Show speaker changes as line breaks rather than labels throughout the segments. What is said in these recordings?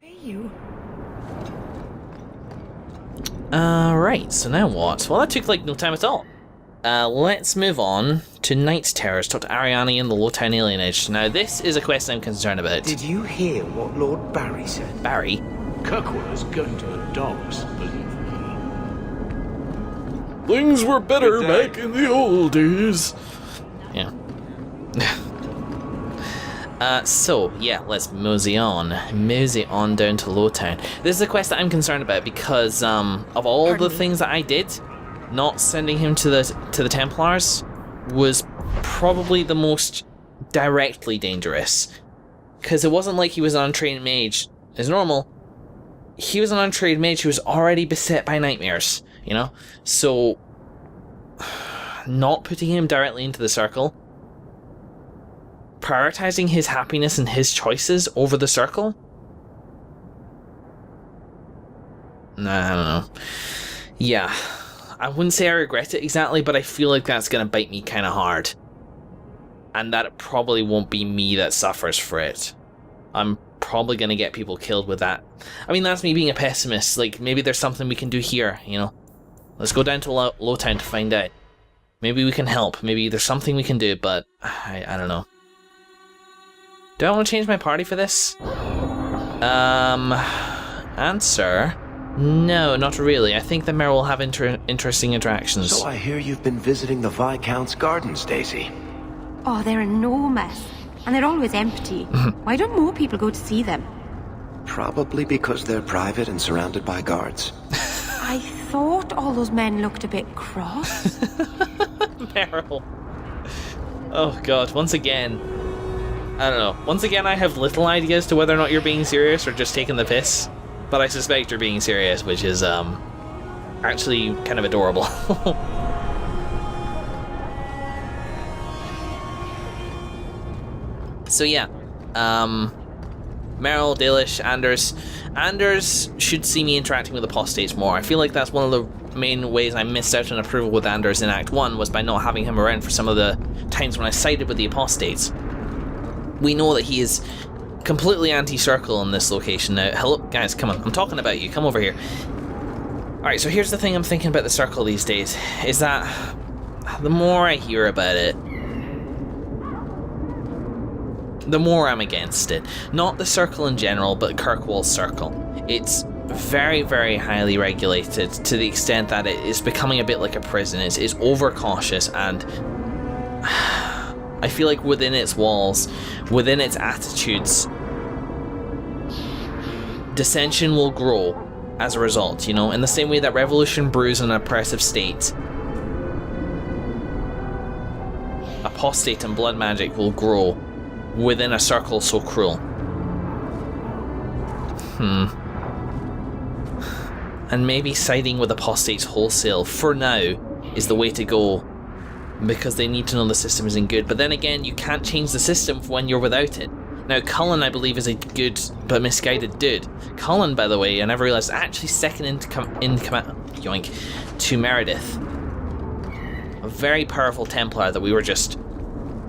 You.
Right, so now what? Well, that took like no time at all. Let's move on to Knight's Terrors, talk to Ariane and the Lowtown Alienage. Now, this is a quest I'm concerned about.
Did you hear what Lord Barry said?
Barry?
Kirkwall is going to the dogs, believe me.
Things were better back in the old days.
Yeah. So, yeah, let's mosey on. Mosey on down to Lowtown. This is a quest that I'm concerned about because, of all the things that I did, not sending him to the Templars was probably the most directly dangerous. Because it wasn't like he was an untrained mage as normal. He was an untrained mage who was already beset by nightmares, you know? So, not putting him directly into the circle, prioritizing his happiness and his choices over the circle? Nah, I don't know. Yeah, I wouldn't say I regret it exactly, but I feel like that's going to bite me kind of hard. And that it probably won't be me that suffers for it. I'm probably going to get people killed with that. I mean, that's me being a pessimist. Like, maybe there's something we can do here, you know? Let's go down to Lowtown to find out. Maybe we can help. Maybe there's something we can do, but I don't know. Do I want to change my party for this? Answer? No, not really. I think the mayor will have interesting interactions.
So I hear you've been visiting the Viscount's gardens, Daisy.
Oh, they're enormous. And they're always empty. Why don't more people go to see them?
Probably because they're private and surrounded by guards.
I thought all those men looked a bit cross.
Meryl. Oh god, once again. I don't know. Once again, I have little ideas to whether or not you're being serious or just taking the piss. But I suspect you're being serious, which is, actually kind of adorable. So yeah, Meryl, Dalish, Anders. Anders should see me interacting with apostates more. I feel like that's one of the main ways I missed out on approval with Anders in Act 1 was by not having him around for some of the times when I sided with the apostates. We know that he is completely anti-circle in this location now. Hello, guys, come on. I'm talking about you. Come over here. Alright, so here's the thing I'm thinking about the circle these days, is that the more I hear about it, the more I'm against it. Not the circle in general, but Kirkwall's circle. It's very, very highly regulated to the extent that it is becoming a bit like a prison. It's overcautious, and I feel like within its walls, within its attitudes, dissension will grow as a result, you know, in the same way that revolution brews in an oppressive state. Apostate and blood magic will grow within a circle so cruel. And maybe siding with apostates wholesale, for now, is the way to go, because they need to know the system isn't good. But then again, you can't change the system when you're without it. Now, Cullen, I believe, is a good but misguided dude. Cullen, by the way, I never realised, actually second in command to Meredith. A very powerful Templar that we were just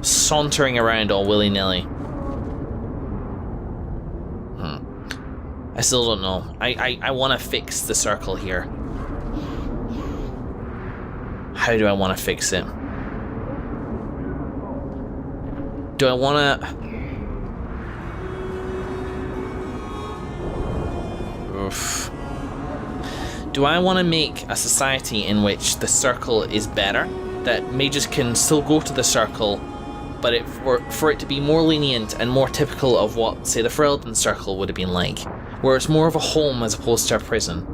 sauntering around all willy-nilly. I still don't know. I want to fix the circle here. How do I want to fix it? Do I want to... Do I want to make a society in which the circle is better? That mages can still go to the circle, but for it to be more lenient and more typical of what, say, the Ferelden circle would have been like, where it's more of a home as opposed to a prison.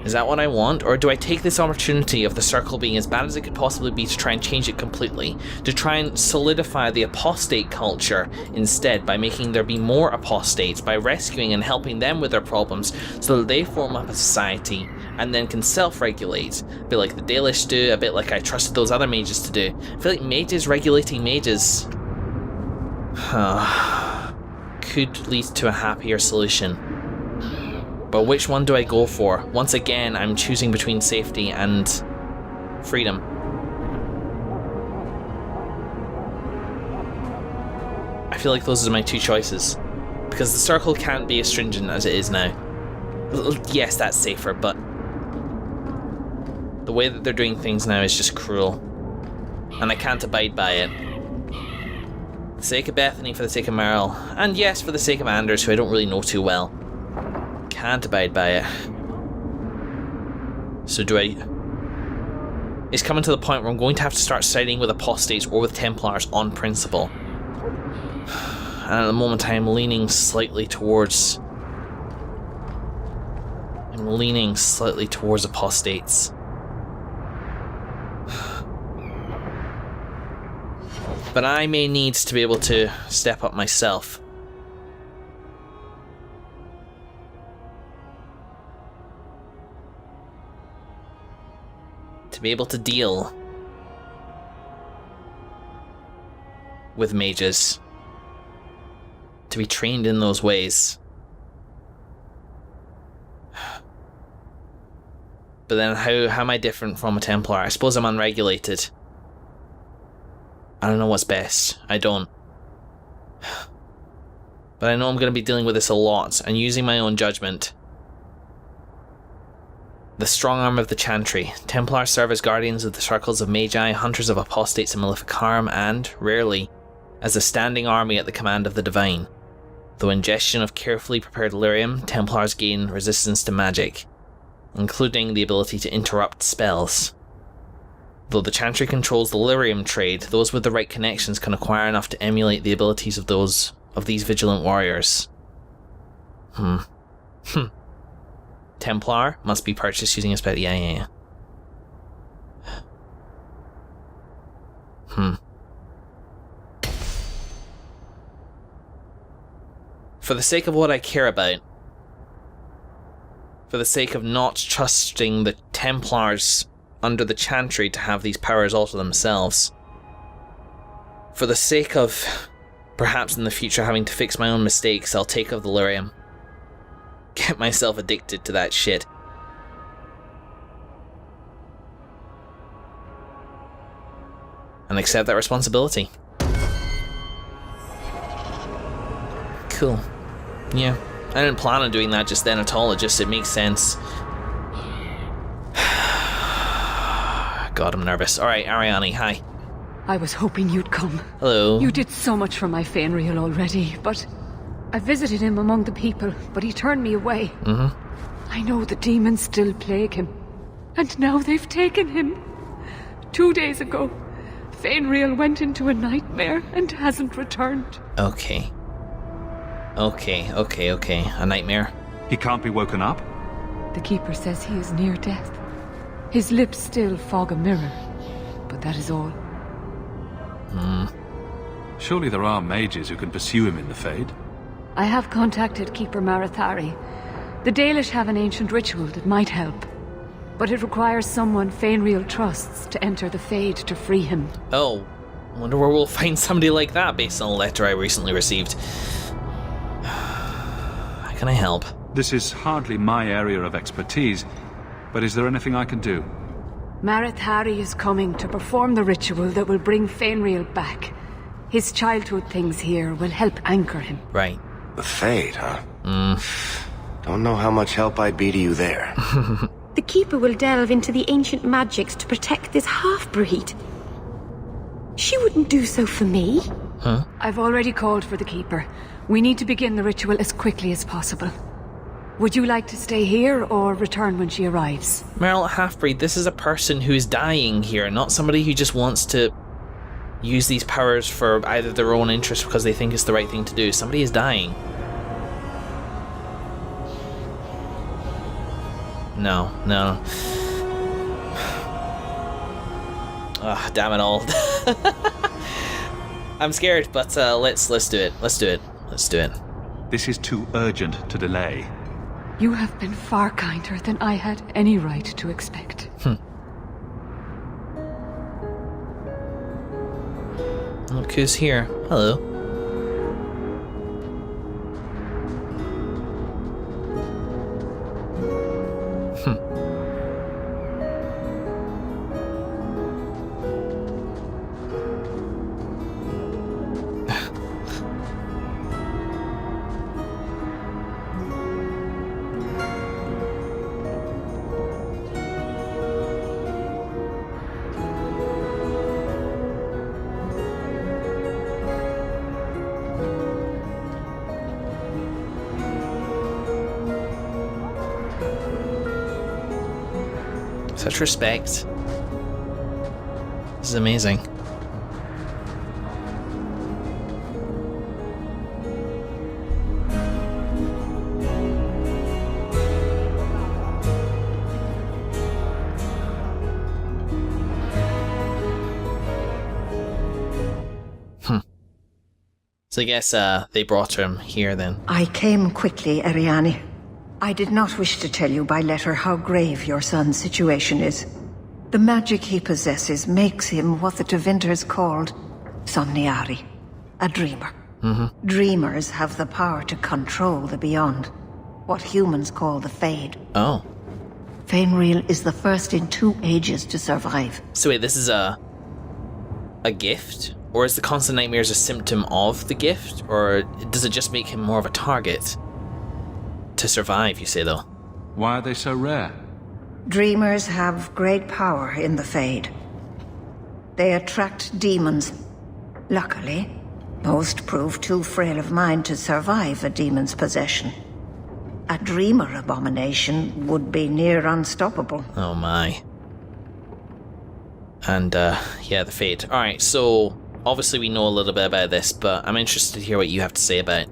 Is that what I want? Or do I take this opportunity of the circle being as bad as it could possibly be to try and change it completely? To try and solidify the apostate culture instead by making there be more apostates, by rescuing and helping them with their problems so that they form up a society and then can self-regulate. A bit like the Dalish do, a bit like I trusted those other mages to do. I feel like mages regulating mages could lead to a happier solution. But which one do I go for? Once again, I'm choosing between safety and freedom. I feel like those are my two choices. Because the circle can't be as stringent as it is now. Yes, that's safer, but the way that they're doing things now is just cruel. And I can't abide by it. For the sake of Bethany, for the sake of Meryl, and yes, for the sake of Anders, who I don't really know too well. Can't abide by it. So do I... It's coming to the point where I'm going to have to start siding with apostates or with Templars on principle. And at the moment I'm leaning slightly towards... apostates. But I may need to be able to step up myself. To be able to deal with mages. To be trained in those ways. But then how am I different from a Templar? I suppose I'm unregulated. I don't know what's best. I don't. But I know I'm going to be dealing with this a lot, and using my own judgment. The strong arm of the Chantry. Templars serve as guardians of the circles of Magi, hunters of apostates and maleficarum, and, rarely, as a standing army at the command of the divine. Through ingestion of carefully prepared lyrium, Templars gain resistance to magic, including the ability to interrupt spells. Though the Chantry controls the lyrium trade, those with the right connections can acquire enough to emulate the abilities of these vigilant warriors. Templar must be purchased using a spell. Yeah. For the sake of what I care about, for the sake of not trusting the Templars under the Chantry to have these powers all to themselves, for the sake of perhaps in the future having to fix my own mistakes, I'll take of the lyrium. Get myself addicted to that shit. And accept that responsibility. Cool. Yeah. I didn't plan on doing that just then at all, it makes sense. God, I'm nervous. Alright, Ariane, hi.
I was hoping you'd come.
Hello.
You did so much for my Feynriel already, but I visited him among the people, but he turned me away. I know the demons still plague him, and now they've taken him. 2 days ago, Feynriel went into a nightmare and hasn't returned.
Okay. A nightmare.
He can't be woken up?
The Keeper says he is near death. His lips still fog a mirror, but that is all.
Surely there are mages who can pursue him in the Fade.
I have contacted Keeper Marathari. The Dalish have an ancient ritual that might help, but it requires someone Feynriel trusts to enter the Fade to free him.
Oh, I wonder where we'll find somebody like that based on a letter I recently received. How can I help?
This is hardly my area of expertise, but is there anything I can do?
Marathari is coming to perform the ritual that will bring Feynriel back. His childhood things here will help anchor him.
Right.
The Fade, huh? Don't know how much help I'd be to you there.
The Keeper will delve into the ancient magics to protect this half-breed. She wouldn't do so for me.
Huh?
I've already called for the Keeper. We need to begin the ritual as quickly as possible. Would you like to stay here or return when she arrives?
Meryl, half-breed, this is a person who is dying here, not somebody who just wants to use these powers for either their own interest because they think it's the right thing to do. Somebody is dying. No. Ah, damn it all. I'm scared, but let's do it. Let's do it.
This is too urgent to delay.
You have been far kinder than I had any right to expect.
Look who's here. Hello. Such respect. This is amazing. So I guess they brought him here then.
I came quickly, Ariane. I did not wish to tell you by letter how grave your son's situation is. The magic he possesses makes him what the Tevinters called Somniari, a dreamer. Dreamers have the power to control the beyond, what humans call the Fade.
Oh.
Feynriel is the first in 2 ages to survive.
So wait, this is a gift? Or is the constant nightmares a symptom of the gift? Or does it just make him more of a target? To survive, you say, though.
Why are they so rare?
Dreamers have great power in the Fade. They attract demons. Luckily, most prove too frail of mind to survive a demon's possession. A dreamer abomination would be near unstoppable.
Oh my. And, yeah, the Fade. Alright, so obviously we know a little bit about this, but I'm interested to hear what you have to say about it.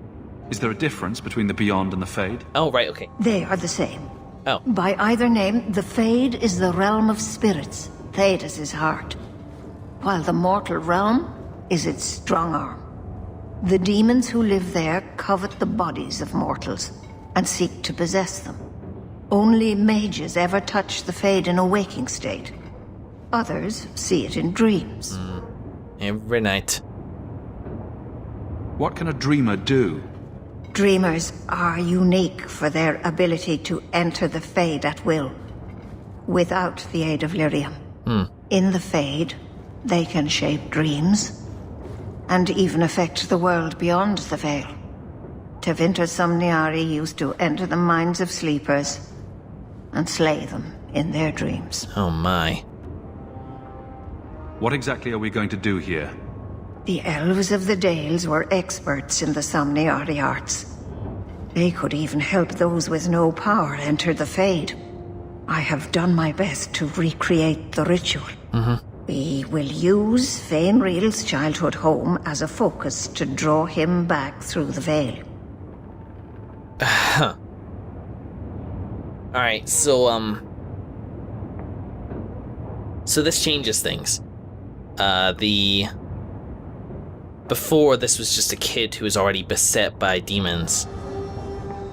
Is there a difference between the Beyond and the Fade?
Oh, right, okay.
They are the same.
Oh.
By either name, the Fade is the realm of spirits. Thedas is heart. While the mortal realm is its strong arm. The demons who live there covet the bodies of mortals and seek to possess them. Only mages ever touch the Fade in a waking state. Others see it in dreams.
Every night.
What can a dreamer do?
Dreamers are unique for their ability to enter the Fade at will, without the aid of lyrium. In the Fade, they can shape dreams, and even affect the world beyond the veil. Tevinter Somniari used to enter the minds of sleepers, and slay them in their dreams.
Oh my.
What exactly are we going to do here?
The elves of the Dales were experts in the Somniari arts. They could even help those with no power enter the Fade. I have done my best to recreate the ritual. We will use Feynriel's childhood home as a focus to draw him back through the veil.
Alright, so this changes things. Before, this was just a kid who was already beset by demons.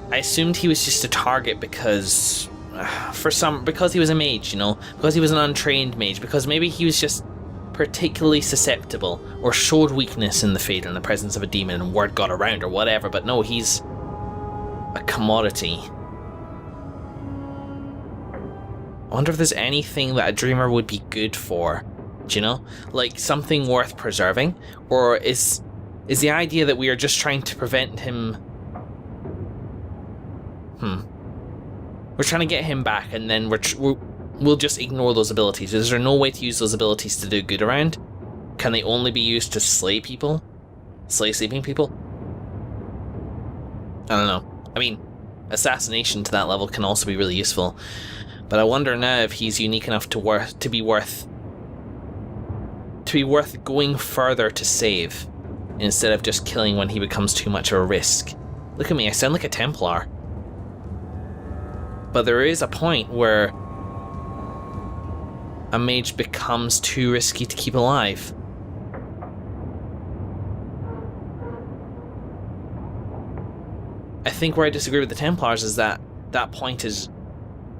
I assumed he was just a target because he was a mage, you know? Because he was an untrained mage, because maybe he was just particularly susceptible, or showed weakness in the Fade in the presence of a demon and word got around or whatever, but no, he's a commodity. I wonder if there's anything that a dreamer would be good for. Do you know? Like something worth preserving? Or is the idea that we are just trying to prevent him... We're trying to get him back and then we'll just ignore those abilities. Is there no way to use those abilities to do good around? Can they only be used to slay people? Slay sleeping people? I don't know. I mean, assassination to that level can also be really useful. But I wonder now if he's unique enough to be worth going further to save, instead of just killing when he becomes too much of a risk. Look at me, I sound like a Templar. But there is a point where a mage becomes too risky to keep alive. I think where I disagree with the Templars is that that point is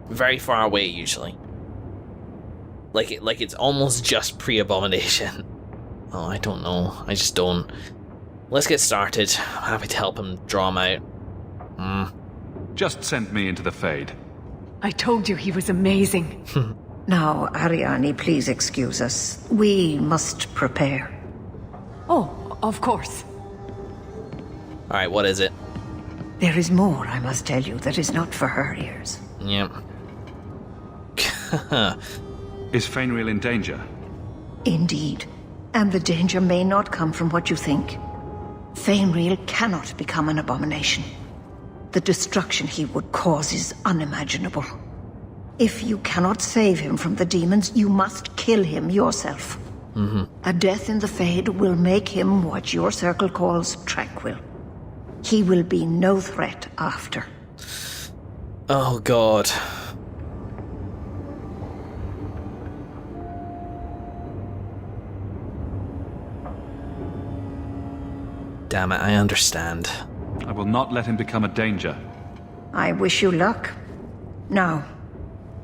very far away usually. Like it's almost just pre-abomination. Oh, I don't know. I just don't. Let's get started. I'm happy to help him draw him out.
Just send me into the Fade.
I told you he was amazing.
Now, Ariane, please excuse us. We must prepare.
Oh, of course.
Alright, what is it?
There is more, I must tell you, that is not for her ears.
Yep.
Is Feynriel in danger?
Indeed. And the danger may not come from what you think. Feynriel cannot become an abomination. The destruction he would cause is unimaginable. If you cannot save him from the demons, you must kill him yourself. A death in the Fade will make him what your circle calls tranquil. He will be no threat after.
Oh god. Damn it, I understand.
I will not let him become a danger.
I wish you luck. Now,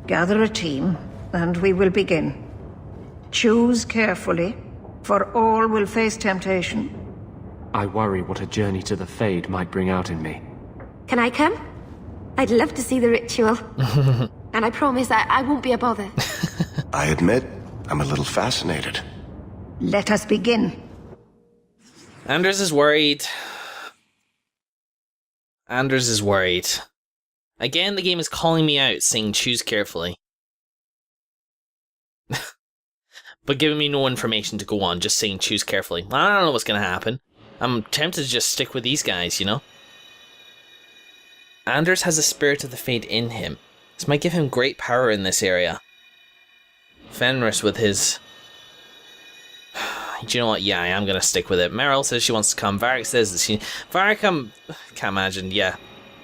gather a team, and we will begin. Choose carefully, for all will face temptation.
I worry what a journey to the Fade might bring out in me.
Can I come? I'd love to see the ritual. And I promise I won't be a bother.
I admit, I'm a little fascinated.
Let us begin.
Anders is worried. Anders is worried. Again, the game is calling me out, saying choose carefully. But giving me no information to go on, just saying choose carefully. I don't know what's going to happen. I'm tempted to just stick with these guys, you know? Anders has a spirit of the Fade in him. This might give him great power in this area. Fenris with his... Do you know what? Yeah, I am going to stick with it. Meryl says she wants to come. Varric says that she... Varric, can't imagine. Yeah.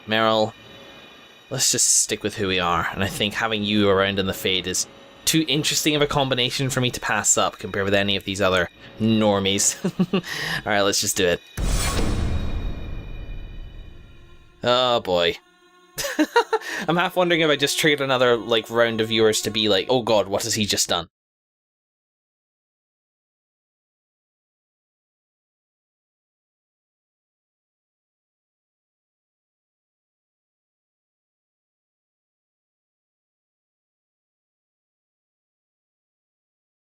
Meryl, let's just stick with who we are. And I think having you around in the Fade is too interesting of a combination for me to pass up compared with any of these other normies. Alright, let's just do it. Oh boy. I'm half wondering if I just triggered another like round of viewers to be like, oh god, what has he just done?